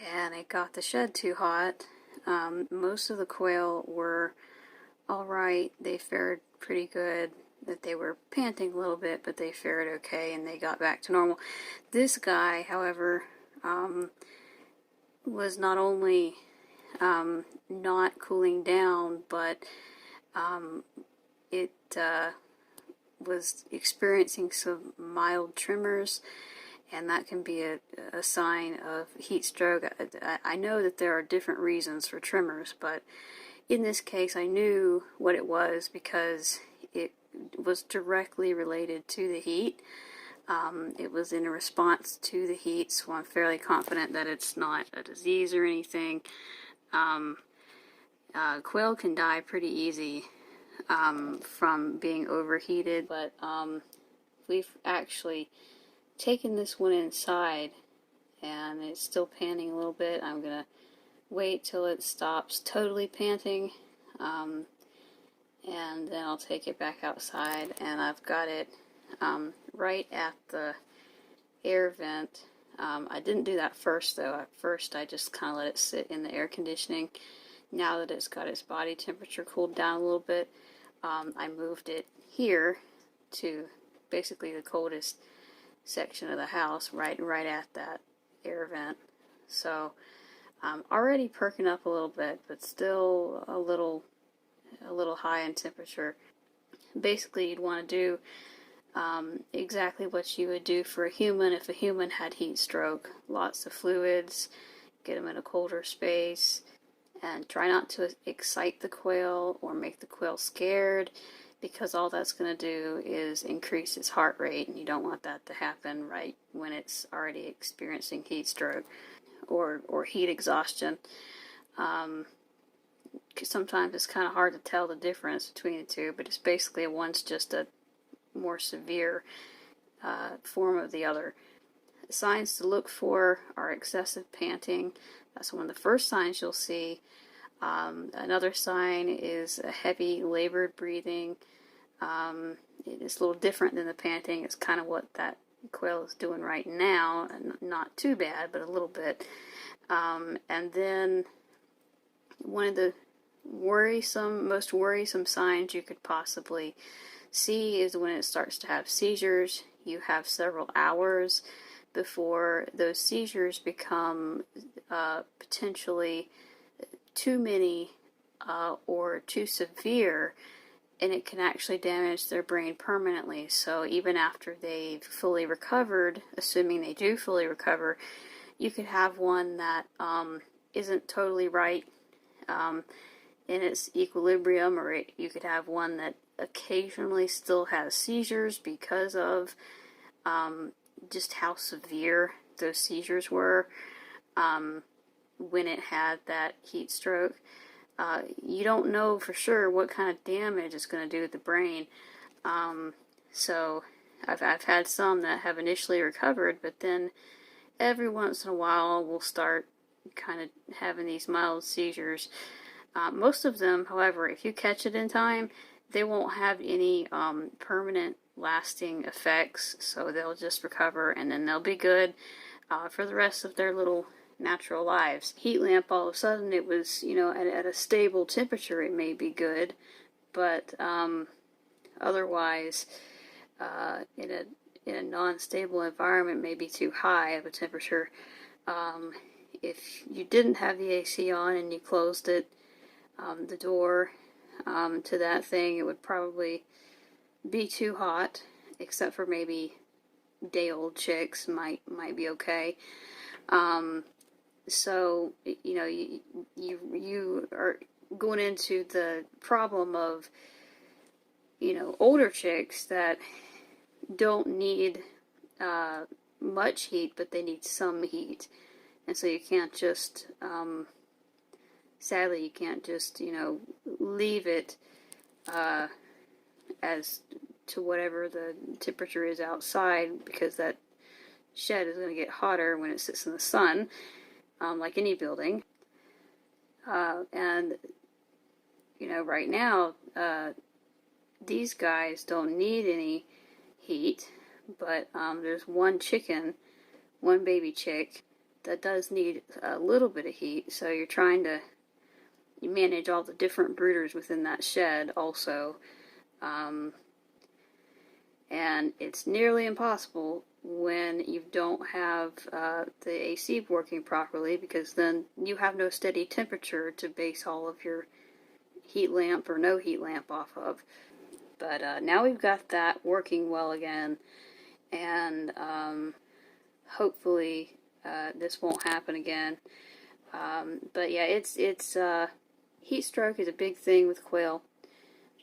and it got the shed too hot. Most of the quail were alright. They fared pretty good. That they were panting a little bit, but they fared okay and they got back to normal. This guy, however, was not only not cooling down, but it was experiencing some mild tremors, and that can be a sign of heat stroke. I know that there are different reasons for tremors, but in this case I knew what it was because it was directly related to the heat. It was in response to the heat, so I'm fairly confident that it's not a disease or anything. Quail can die pretty easy from being overheated, but we've actually taken this one inside and it's still panting a little bit. I'm gonna wait till it stops totally panting, and then I'll take it back outside, and I've got it right at the air vent. I didn't do that first though. At first I just kind of let it sit in the air conditioning. Now that it's got its body temperature cooled down a little bit, I moved it here to basically the coldest section of the house, right at that air vent. So already perking up a little bit, but still a little high in temperature. Basically, you'd want to do exactly what you would do for a human if a human had heat stroke. Lots of fluids, get them in a colder space, and try not to excite the quail or make the quail scared, because all that's going to do is increase its heart rate, and you don't want that to happen right when it's already experiencing heat stroke or heat exhaustion. Sometimes it's kind of hard to tell the difference between the two, but it's basically one's just a more severe form of the other. Signs to look for are excessive panting. That's one of the first signs you'll see. Another sign is a heavy labored breathing. It's a little different than the panting. It's kind of what that quail is doing right now. Not too bad, but a little bit. And then one of the most worrisome signs you could possibly see is when it starts to have seizures. You have several hours before those seizures become potentially too many or too severe, and it can actually damage their brain permanently. So even after they've fully recovered, assuming they do fully recover, you could have one that isn't totally right in its equilibrium, or you could have one that occasionally still has seizures because of just how severe those seizures were when it had that heat stroke. You don't know for sure what kind of damage it's going to do to the brain. So I've had some that have initially recovered, but then every once in a while we'll start kind of having these mild seizures. Most of them, however, if you catch it in time, they won't have any permanent lasting effects, so they'll just recover and then they'll be good for the rest of their little natural lives. Heat lamp, all of a sudden it was, at a stable temperature, it may be good, but otherwise in a non-stable environment may be too high of a temperature. If you didn't have the AC on and you closed it, the door to that thing, it would probably be too hot, except for maybe day-old chicks might be okay. So you are going into the problem of older chicks that don't need much heat, but they need some heat, and so you can't just sadly, you can't just, leave it as to whatever the temperature is outside, because that shed is going to get hotter when it sits in the sun, like any building. And, right now, these guys don't need any heat, but there's one baby chick, that does need a little bit of heat, so you're trying to manage all the different brooders within that shed also. And it's nearly impossible when you don't have the AC working properly, because then you have no steady temperature to base all of your heat lamp or no heat lamp off of. But now we've got that working well again, and hopefully this won't happen again. But yeah, it's heat stroke is a big thing with quail,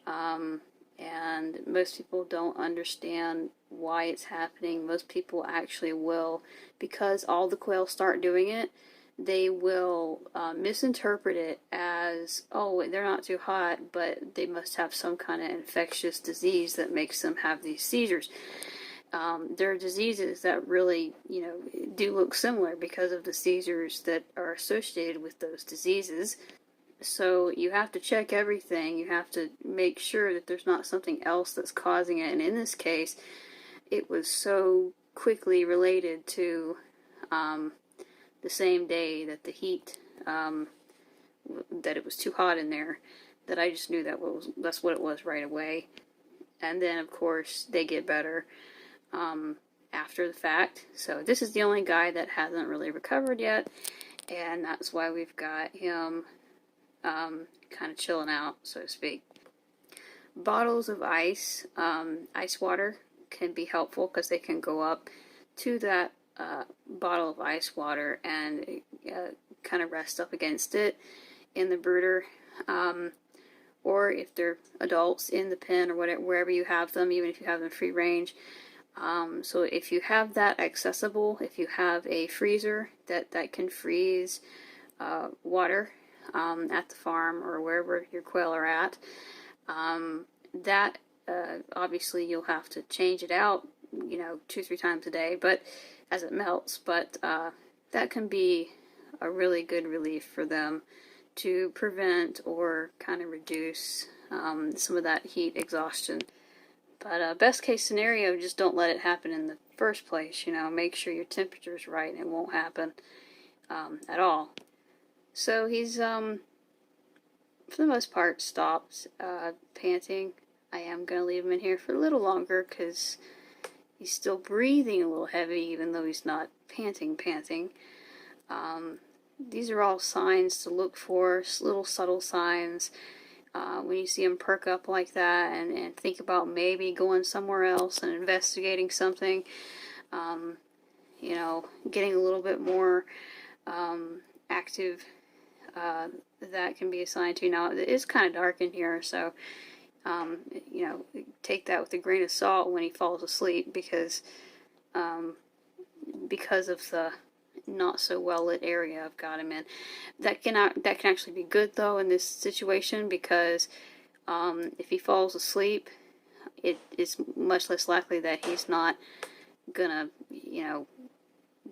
and most people don't understand why it's happening. Most people actually will, because all the quail start doing it, they will misinterpret it as, oh, they're not too hot, but they must have some kind of infectious disease that makes them have these seizures. There are diseases that really, do look similar because of the seizures that are associated with those diseases. So you have to check everything. You have to make sure that there's not something else that's causing it. And in this case, it was so quickly related to the same day that the heat, that it was too hot in there, that I just knew that's what it was right away. And then, of course, they get better after the fact. So this is the only guy that hasn't really recovered yet, and that's why we've got him kind of chilling out, so to speak. Bottles of ice water can be helpful, because they can go up to that bottle of ice water and kind of rest up against it in the brooder, or if they're adults in the pen or whatever, wherever you have them, even if you have them free range. So if you have that accessible, if you have a freezer that can freeze water at the farm or wherever your quail are at, that obviously you'll have to change it out, 2-3 times a day, but as it melts. But that can be a really good relief for them to prevent or kind of reduce some of that heat exhaustion. But best case scenario, just don't let it happen in the first place. Make sure your temperature's right, and it won't happen at all. So he's for the most part stopped panting. I am going to leave him in here for a little longer, because he's still breathing a little heavy, even though he's not panting. These are all signs to look for, little subtle signs. When you see him perk up like that and think about maybe going somewhere else and investigating something, getting a little bit more active, that can be a sign too. Now, it is kind of dark in here, so take that with a grain of salt when he falls asleep, because of the not so well lit area I've got him in. That can actually be good though in this situation, because if he falls asleep, it is much less likely that he's not gonna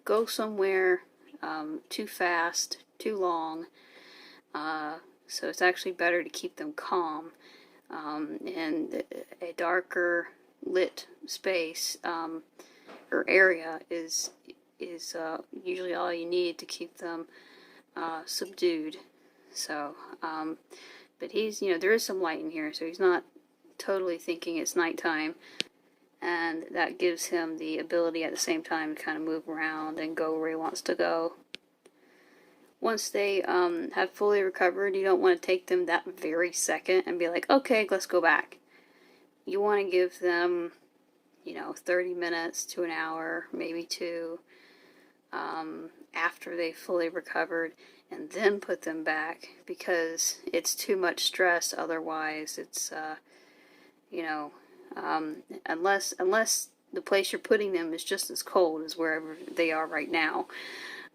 go somewhere too fast, too long. So it's actually better to keep them calm, and a darker lit space or area is usually all you need to keep them subdued. So, but he's, there is some light in here, so he's not totally thinking it's nighttime, and that gives him the ability at the same time to kind of move around and go where he wants to go. Once they have fully recovered, you don't want to take them that very second and be like, okay, let's go back. You want to give them, 30 minutes to an hour, maybe 2, after they've fully recovered, and then put them back, because it's too much stress otherwise. It's, unless the place you're putting them is just as cold as wherever they are right now.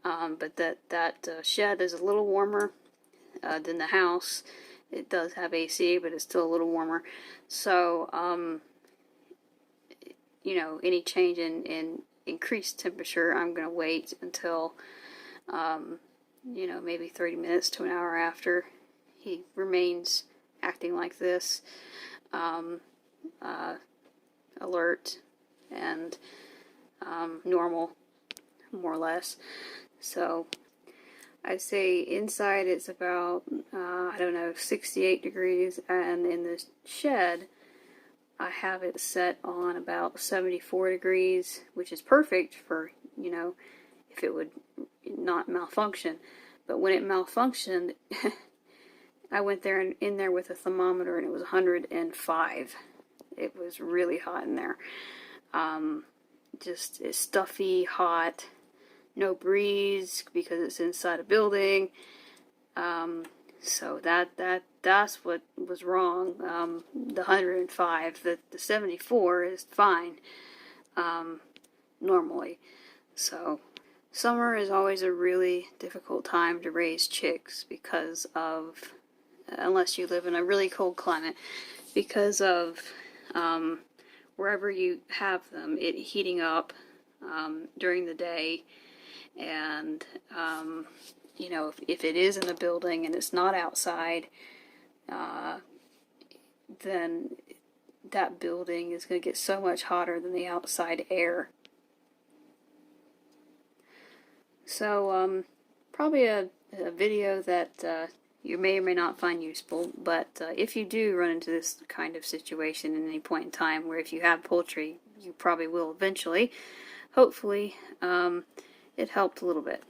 But that shed is a little warmer than the house. It does have AC, but it's still a little warmer. So, any change in increased temperature, I'm going to wait until, maybe 30 minutes to an hour after he remains acting like this, alert and normal. more or less. So I'd say inside it's about, I don't know, 68 degrees, and in the shed I have it set on about 74 degrees, which is perfect for, you know, if it would not malfunction. But when it malfunctioned, I went there and in there with a thermometer, and it was 105. It was really hot in there. Just it's stuffy, hot, no breeze because it's inside a building. So that's what was wrong. The 105, the 74 is fine, normally. So summer is always a really difficult time to raise chicks because of, unless you live in a really cold climate, because of wherever you have them, it heating up during the day, and you know, if it is in a building and it's not outside, then that building is going to get so much hotter than the outside air. So probably a video that you may or may not find useful, but if you do run into this kind of situation at any point in time, where if you have poultry, you probably will eventually, hopefully it helped a little bit.